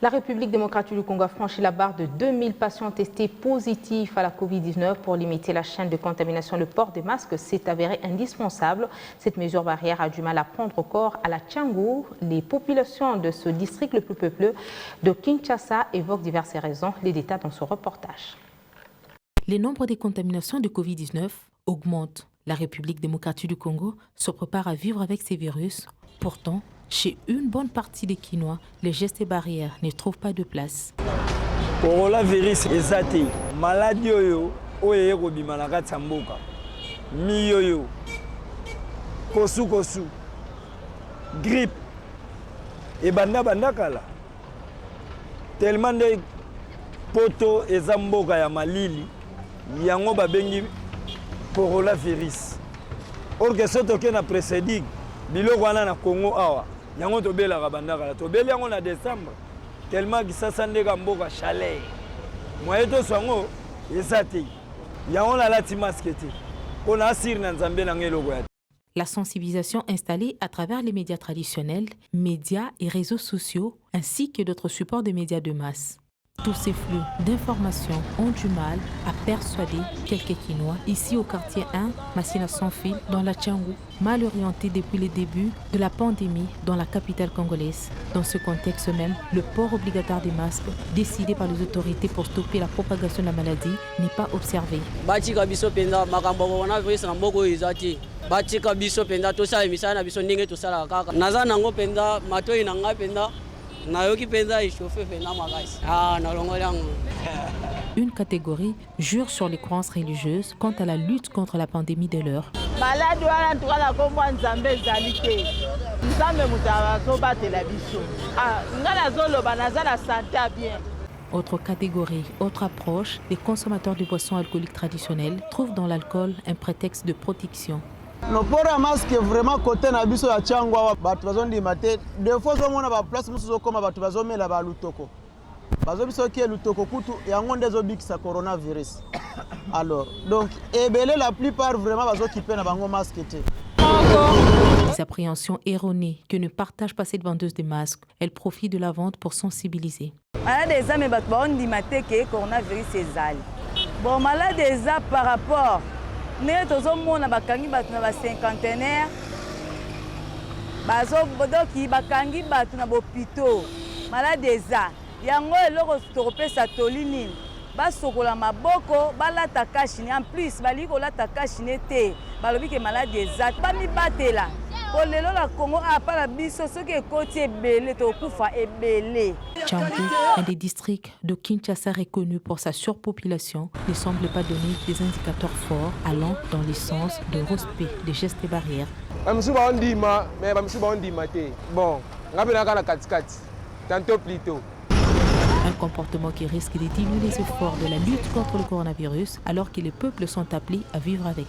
La République démocratique du Congo a franchi la barre de 2000 patients testés positifs à la Covid-19. Pour limiter la chaîne de contamination, le port des masques s'est avéré indispensable. Cette mesure barrière a du mal à prendre corps à la Tchangou. Les populations de ce district le plus peupleux de Kinshasa évoquent diverses raisons. Les détails dans ce reportage. Les nombres des contaminations de Covid-19 augmentent. La République démocratique du Congo se prépare à vivre avec ces virus. Pourtant, chez une bonne partie des Kinois, les gestes et barrières ne trouvent pas de place. Coronavirus ezate maladie oyo oyo ekobima na kati ya mboka miyoyo kosu grippe ebanda kala tellement de poto eza mboka ya malili yango babengi coronavirus. Or que soto ke na précéding biloko wana na Congo awa yango tobelaka banda kala tobeli yango na décembre tellement kisasa ndeka mboka chaleur moye to sango ezate yango na lati masque te pona asir na nzambe na ngeloko ya. La sensibilisation installée à travers les médias traditionnels, médias et réseaux sociaux, ainsi que d'autres supports de médias de masse. Tous ces flux d'informations ont du mal à persuader quelques Kinois, ici au quartier 1, Massina sans fil, dans la Tchangou, mal orienté depuis le début de la pandémie dans la capitale congolaise. Dans ce contexte même, le port obligatoire des masques, décidé par les autorités pour stopper la propagation de la maladie, n'est pas observé. Une catégorie jure sur les croyances religieuses quant à la lutte contre la pandémie de l'heure. Autre catégorie, autre approche, les consommateurs de boissons alcooliques traditionnelles trouvent dans l'alcool un prétexte de protection. No pora masque vraiment côté na biso ya Tchangwa batu bazondima te des fois omona ba place musuzo koma batu bazomela ba lutoko bazo biso ki lutoko kutu yango ndezo bikisa coronavirus. Alors donc ebele la plupart vraiment bazokipé na bango masque te. Des appréhensions erronées que ne partage pas cette vendeuse de masques. Elle profite de la vente pour sensibiliser. Malade des âmes batu bazondima te que coronavirus ezali. Bon malade des âmes par rapport mais tozomona bakangi batu na ba cinquantenaire bazobodoki bakangi batu na bopito malade eza yango eloko tokopesa toli nini basokola maboko balata kashine en plus bali kolata kashine te balobi ke malade eza bamibatela po lelo la Congo apala biso soki ekoti ebele tokufa ebele. Tchangou, un des districts de Kinshasa reconnu pour sa surpopulation, ne semble pas donner des indicateurs forts allant dans le sens de respect des gestes et barrières. Un comportement qui risque de diminuer les efforts de la lutte contre le coronavirus alors que les peuples sont appelés à vivre avec.